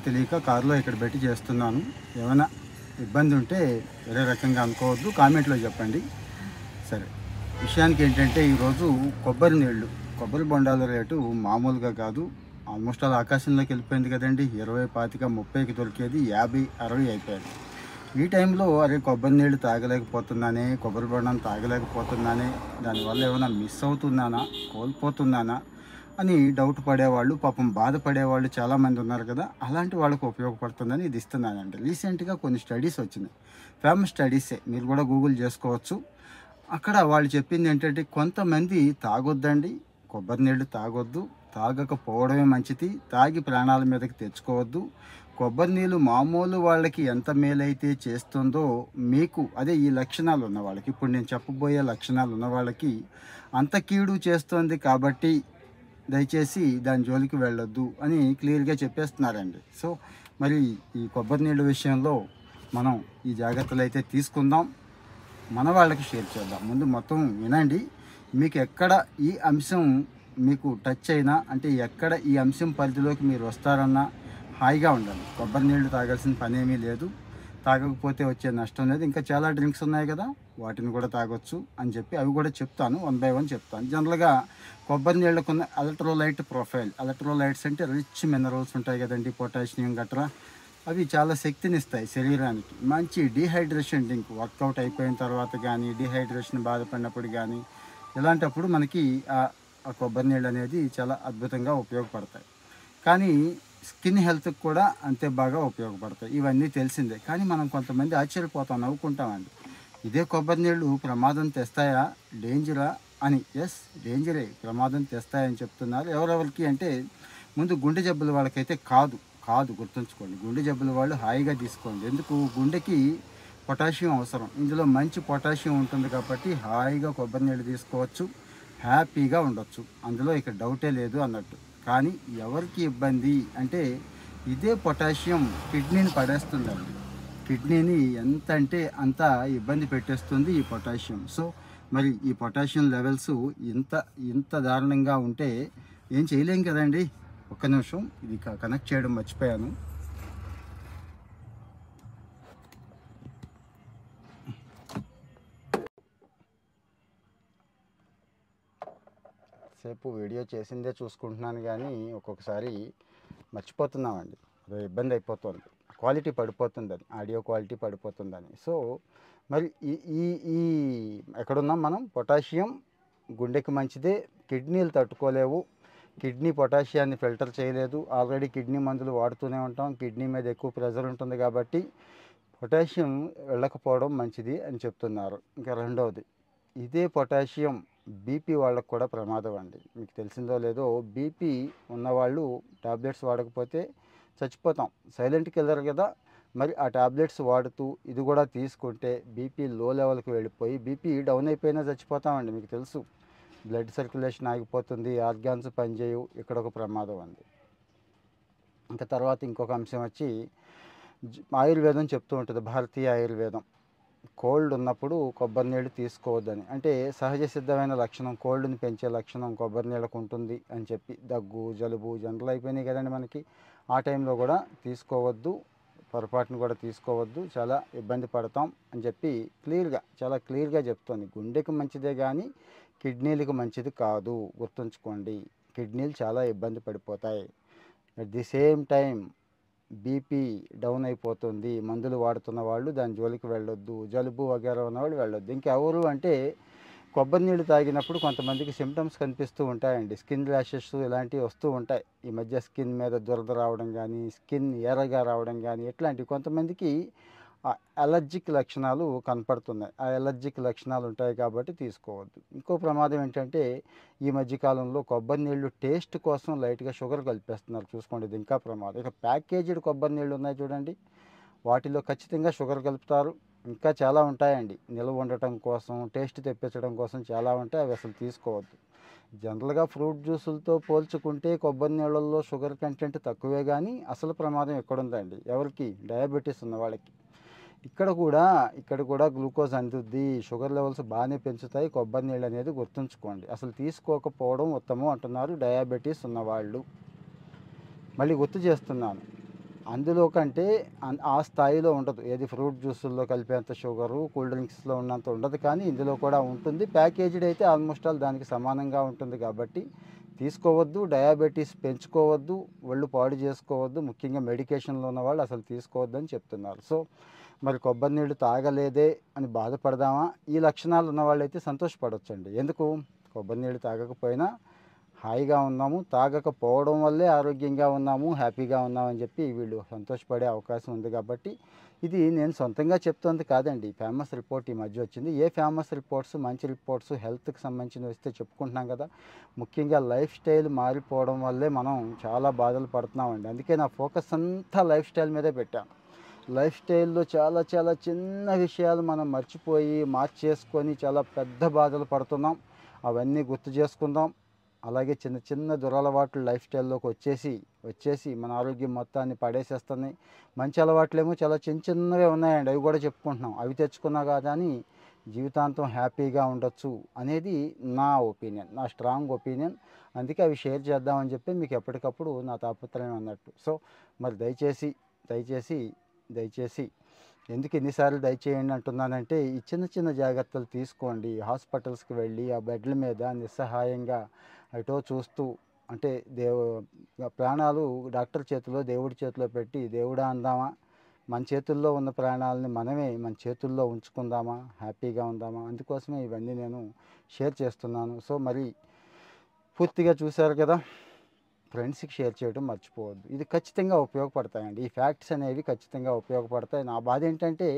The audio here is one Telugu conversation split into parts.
తెలియక కారులో ఇక్కడ పెట్టి చేస్తున్నాను. ఏమైనా ఇబ్బంది ఉంటే వేరే రకంగా అనుకోవద్దు, కామెంట్లో చెప్పండి. సరే, విషయానికి ఏంటంటే ఈరోజు కొబ్బరి నీళ్ళు, కొబ్బరి బొండాల రేటు మామూలుగా కాదు. ఆల్మోస్ట్ అలా ఆకాశంలోకి వెళ్ళిపోయింది కదండి. 20, 25, 30కి దొరికేది 50, 60 అయిపోయింది. ఈ టైంలో అరే కొబ్బరి నీళ్ళు తాగలేకపోతున్నానే, కొబ్బరి బొండం తాగలేకపోతున్నానే, దానివల్ల ఏమైనా మిస్ అవుతున్నానా, కోల్పోతున్నానా అని డౌట్ పడేవాళ్ళు, పాపం బాధపడేవాళ్ళు చాలామంది ఉన్నారు కదా. అలాంటి వాళ్ళకు ఉపయోగపడుతుందని ఇది ఇస్తున్నానండి. రీసెంట్గా కొన్ని స్టడీస్ వచ్చినాయి, ఫేమస్ స్టడీసే, మీరు కూడా గూగుల్ చేసుకోవచ్చు. అక్కడ వాళ్ళు చెప్పింది ఏంటంటే కొంతమంది తాగొద్దండి, కొబ్బరి నీళ్ళు తాగొద్దు, తాగకపోవడమే మంచిది, తాగి ప్రాణాల మీదకి తెచ్చుకోవద్దు. కొబ్బరి నీళ్ళు మామూలు వాళ్ళకి ఎంత మేలైతే చేస్తుందో మీకు అదే ఈ లక్షణాలు ఉన్న వాళ్ళకి, ఇప్పుడు నేను చెప్పబోయే లక్షణాలు ఉన్న వాళ్ళకి అంత కీడు చేస్తుంది. కాబట్టి దయచేసి దాని జోలికి వెళ్ళొద్దు అని క్లియర్గా చెప్పేస్తున్నారండి. సో మరి ఈ కొబ్బరి నీళ్ళ విషయంలో మనం ఈ జాగ్రత్తలు అయితే తీసుకుందాం, మన వాళ్ళకి షేర్ చేద్దాం. ముందు మొత్తం వినండి. మీకు ఎక్కడ ఈ అంశం మీకు టచ్ అయినా, అంటే ఎక్కడ ఈ అంశం పరిధిలోకి మీరు వస్తారన్నా హాయిగా ఉండండి. కొబ్బరి నీళ్ళు తాగాల్సిన పనేమీ లేదు, తాగకపోతే వచ్చే నష్టం లేదు. ఇంకా చాలా డ్రింక్స్ ఉన్నాయి కదా, వాటిని కూడా తాగొచ్చు అని చెప్పి అవి కూడా చెప్తాను, 1 by 1 చెప్తాను. జనరల్గా కొబ్బరి నీళ్ళకున్న ఎలక్ట్రోలైట్ ప్రొఫైల్, ఎలక్ట్రోలైట్స్ అంటే రిచ్ మినరల్స్ ఉంటాయి కదండి, పొటాషియం గట్రా. అవి చాలా శక్తినిస్తాయి శరీరానికి. మంచి డీహైడ్రేషన్ డ్రింక్, వర్కౌట్ అయిపోయిన తర్వాత కానీ, డీహైడ్రేషన్ బాధపడినప్పుడు కానీ, ఇలాంటప్పుడు మనకి ఆ కొబ్బరి నీళ్ళు అనేది చాలా అద్భుతంగా ఉపయోగపడతాయి. కానీ స్కిన్ హెల్త్కి కూడా అంతే బాగా ఉపయోగపడతాయి. ఇవన్నీ తెలిసిందే. కానీ మనం కొంతమంది ఆశ్చర్యపోతాం, నవ్వుకుంటామండి. ఇదే కొబ్బరి నీళ్ళు ప్రమాదం తెస్తాయా, డేంజరా అని. ఎస్, డేంజరే, ప్రమాదం తెస్తాయని చెప్తున్నారు. ఎవరెవరికి అంటే ముందు గుండె జబ్బుల వాళ్ళకైతే కాదు, గుర్తుంచుకోండి. గుండె జబ్బుల వాళ్ళు హాయిగా తీసుకోండి. ఎందుకు, గుండెకి పొటాషియం అవసరం, ఇందులో మంచి పొటాషియం ఉంటుంది కాబట్టి హాయిగా కొబ్బరి నీళ్ళు తీసుకోవచ్చు, హ్యాపీగా ఉండొచ్చు, అందులో ఇక డౌటే లేదు అన్నట్టు. కానీ ఎవరికి ఇబ్బంది అంటే ఇదే పొటాషియం కిడ్నీని పడేస్తుందండి. కిడ్నీని ఎంత అంటే అంత ఇబ్బంది పెట్టేస్తుంది ఈ పొటాషియం. సో మరి ఈ పొటాషియం లెవెల్స్ ఇంత దారుణంగా ఉంటే ఏం చేయలేం కదండి. ఒక్క నిమిషం, ఇది కనెక్ట్ చేయడం మర్చిపోయాను. సేపు వీడియో చేసిందే చూసుకుంటున్నాను కానీ ఒక్కొక్కసారి మర్చిపోతున్నామండి. అదో ఇబ్బంది అయిపోతుంది, క్వాలిటీ పడిపోతుందని, ఆడియో క్వాలిటీ పడిపోతుందని. సో మరి ఈ ఈ ఈ ఎక్కడున్నాం మనం, పొటాషియం గుండెకి మంచిదే, కిడ్నీలు తట్టుకోలేవు, కిడ్నీ పొటాషియాన్ని ఫిల్టర్ చేయలేదు. ఆల్రెడీ కిడ్నీ మందులు వాడుతూనే ఉంటాం, కిడ్నీ మీద ఎక్కువ ప్రెషర్ ఉంటుంది కాబట్టి పొటాషియం వెళ్ళకపోవడం మంచిది అని చెప్తున్నారు. ఇంకా రెండవది, ఇదే పొటాషియం బీపీ వాళ్ళకు కూడా ప్రమాదం అండి. మీకు తెలిసిందో లేదో, బీపీ ఉన్నవాళ్ళు టాబ్లెట్స్ వాడకపోతే చచ్చిపోతాం, సైలెంట్ కిల్లర్ కదా. మరి ఆ టాబ్లెట్స్ వాడుతూ ఇది కూడా తీసుకుంటే బీపీ లో లెవెల్కి వెళ్ళిపోయి బీపీ డౌన్ అయిపోయినా చచ్చిపోతామండి. మీకు తెలుసు, బ్లడ్ సర్క్యులేషన్ ఆగిపోతుంది, ఆర్గాన్స్ పనిచేయవు, ఇక్కడ ఒక ప్రమాదం అండి. ఇంకా తర్వాత ఇంకొక అంశం వచ్చి ఆయుర్వేదం చెప్తూ ఉంటుంది, భారతీయ ఆయుర్వేదం, కోల్డ్ ఉన్నప్పుడు కొబ్బరి నీళ్ళు తీసుకోవద్దని. అంటే సహజ సిద్ధమైన లక్షణం, కోల్డ్ని పెంచే లక్షణం కొబ్బరి నీళ్ళకు ఉంటుంది అని చెప్పి, దగ్గు జలుబు జనరల్ అయిపోయినాయి కదండి మనకి, ఆ టైంలో కూడా తీసుకోవద్దు, పొరపాటును కూడా తీసుకోవద్దు, చాలా ఇబ్బంది పడతాం అని చెప్పి చాలా క్లియర్గా చెప్తోంది. గుండెకి మంచిదే కానీ కిడ్నీలకు మంచిది కాదు, గుర్తుంచుకోండి. కిడ్నీలు చాలా ఇబ్బంది పడిపోతాయి. At the same time BP down అయిపోతుంది, మందులు వాడుతున్న వాళ్ళు దాని జోలికి వెళ్ళొద్దు, జలుబు వగేరా ఉన్నవాళ్ళు వెళ్ళొద్దు. ఇంకెవరు అంటే కొబ్బరి నీళ్ళు తాగినప్పుడు కొంతమందికి సిమ్టమ్స్ కనిపిస్తూ ఉంటాయండి, స్కిన్ ర్యాషెస్ ఇలాంటివి వస్తూ ఉంటాయి. ఈ మధ్య స్కిన్ మీద దురద రావడం కానీ, స్కిన్ ఎర్రగా రావడం కానీ, ఇట్లాంటివి కొంతమందికి అలర్జిక్ లక్షణాలు కనపడుతున్నాయి. ఆ అలర్జిక్ లక్షణాలు ఉంటాయి కాబట్టి తీసుకోవద్దు. ఇంకో ప్రమాదం ఏంటంటే ఈ మధ్యకాలంలో కొబ్బరి నీళ్ళు టేస్ట్ కోసం లైట్గా షుగర్ కలిపేస్తున్నారు, చూసుకోండి, ఇది ఇంకా ప్రమాదం. ఇక ప్యాకేజ్డ్ కొబ్బరి నీళ్ళు ఉన్నాయి చూడండి, వాటిలో ఖచ్చితంగా షుగర్ కలుపుతారు. ఇంకా చాలా ఉంటాయండి, నిల్వ ఉండటం కోసం, టేస్ట్ తెప్పించడం కోసం చాలా ఉంటాయి, అవి అసలు తీసుకోవద్దు. జనరల్గా ఫ్రూట్ జ్యూసులతో పోల్చుకుంటే కొబ్బరి నీళ్ళల్లో షుగర్ కంటెంట్ తక్కువే, కానీ అసలు ప్రమాదం ఎక్కడుందండి, ఎవరికి, డయాబెటీస్ ఉన్న వాళ్ళకి. ఇక్కడ కూడా గ్లూకోజ్ అందుద్ది, షుగర్ లెవెల్స్ బాగానే పెంచుతాయి కొబ్బరి నీళ్ళు అనేది, గుర్తుంచుకోండి. అసలు తీసుకోకపోవడం ఉత్తమం అంటున్నారు డయాబెటీస్ ఉన్నవాళ్ళు. మళ్ళీ గుర్తు చేస్తున్నాను, అందులో కంటే ఆ స్థాయిలో ఉండదు. ఏది ఫ్రూట్ జ్యూసుల్లో కలిపేంత షుగరు, కూల్ డ్రింక్స్‌లో ఉన్నంత ఉండదు. కానీ ఇందులో కూడా ఉంటుంది. ప్యాకేజ్డ్ అయితే ఆల్మోస్ట్ ఆల్ దానికి సమానంగా ఉంటుంది కాబట్టి తీసుకోవద్దు. డయాబెటీస్ పెంచుకోవద్దు. ఒళ్ళు పాడు చేసుకోవద్దు. ముఖ్యంగా మెడికేషన్‌లో ఉన్నవాళ్ళు అసలు తీసుకోవద్దని చెప్తున్నారు. సో, మరి కొబ్బరి నీళ్ళు తాగలేదే అని బాధపడదామా? ఈ లక్షణాలు ఉన్నవాళ్ళైతే సంతోషపడొచ్చండి. ఎందుకు? కొబ్బరి నీళ్ళు తాగకపోయినా హాయిగా ఉన్నాము, తాగకపోవడం వల్లే ఆరోగ్యంగా ఉన్నాము, హ్యాపీగా ఉన్నామని చెప్పి వీళ్ళు సంతోషపడే అవకాశం ఉంది కాబట్టి, ఇది నేను సొంతంగా చెప్తోంది కాదండి. ఫేమస్ రిపోర్ట్ ఈ మధ్య వచ్చింది. ఏ ఫేమస్ రిపోర్ట్స్, మంచి రిపోర్ట్స్ హెల్త్‌కి సంబంధించినవి వస్తే చెప్పుకుంటున్నాం కదా! ముఖ్యంగా లైఫ్ స్టైల్ మారిపోవడం వల్లే మనం చాలా బాధలు పడుతున్నామండి. అందుకే నా ఫోకస్ అంతా లైఫ్ స్టైల్ మీదే పెట్టాను. లైఫ్ స్టైల్‌లో చాలా చాలా చిన్న విషయాలు మనం మర్చిపోయి, మార్చేసుకొని చాలా పెద్ద బాధలు పడుతున్నాం. అవన్నీ గుర్తు చేసుకుందాం. అలాగే చిన్న చిన్న దురలవాట్లు లైఫ్ స్టైల్‌లోకి వచ్చేసి మన ఆరోగ్యం మొత్తాన్ని పడేసేస్తున్నాయి. మంచి అలవాట్లేమో చాలా చిన్న చిన్నవే ఉన్నాయండి. అవి కూడా చెప్పుకుంటున్నాం. అవి తెచ్చుకున్నా కానీ జీవితాంతం హ్యాపీగా ఉండొచ్చు అనేది నా ఒపీనియన్. నా స్ట్రాంగ్ ఒపీనియన్. అందుకే అవి షేర్ చేద్దామని చెప్పి మీకు ఎప్పటికప్పుడు నా తాపత్రయం అన్నట్టు. సో, మరి దయచేసి దయచేసి ఎందుకు ఎన్నిసార్లు దయచేయండి అంటున్నానంటే, ఈ చిన్న చిన్న జాగ్రత్తలు తీసుకోండి. హాస్పిటల్స్‌కి వెళ్ళి ఆ బెడ్ల మీద నిస్సహాయంగా ఎటో చూస్తూ అంటే ప్రాణాలు డాక్టర్ చేతిలో, దేవుడి చేతిలో పెట్టి దేవుడా అందామా? మన చేతుల్లో ఉన్న ప్రాణాలని మనమే మన చేతుల్లో ఉంచుకుందామా? హ్యాపీగా ఉందామా? అందుకోసమే ఇవన్నీ నేను షేర్ చేస్తున్నాను. సో, మరి పూర్తిగా చూశారు కదా! ఫ్రెండ్స్‌కి షేర్ చేయడం మర్చిపోవద్దు. ఇది ఖచ్చితంగా ఉపయోగపడతాయండి. ఈ ఫ్యాక్ట్స్ అనేవి ఖచ్చితంగా ఉపయోగపడతాయి. నా బాధ ఏంటంటే,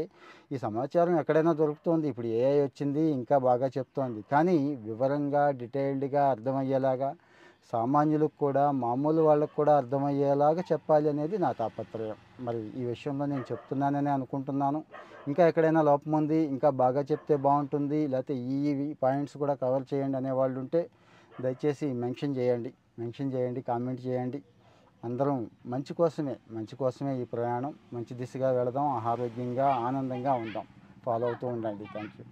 ఈ సమాచారం ఎక్కడైనా దొరుకుతోంది. ఇప్పుడు ఏఐ వచ్చింది, ఇంకా బాగా చెప్తోంది. కానీ వివరంగా, డీటెయిల్డ్‌గా అర్థమయ్యేలాగా, సామాన్యులకు కూడా, మామూలు వాళ్ళకి కూడా అర్థమయ్యేలాగా చెప్పాలి అనేది నా తాపత్రయం. మరి ఈ విషయంలో నేను చెప్తున్నాననే అనుకుంటున్నాను. ఇంకా ఎక్కడైనా లోపం ఉంది, ఇంకా బాగా చెప్తే బావుంటుంది, లేతే ఈ పాయింట్స్ కూడా కవర్ చేయండి అనేవాళ్ళుంటే దయచేసి మెన్షన్ చేయండి, కామెంట్ చేయండి. అందరం మంచి కోసమే ఈ ప్రయాణం. మంచి దిశగా వెళదాం. ఆరోగ్యంగా, ఆనందంగా ఉందాం. ఫాలో అవుతూ ఉండండి. Thank you.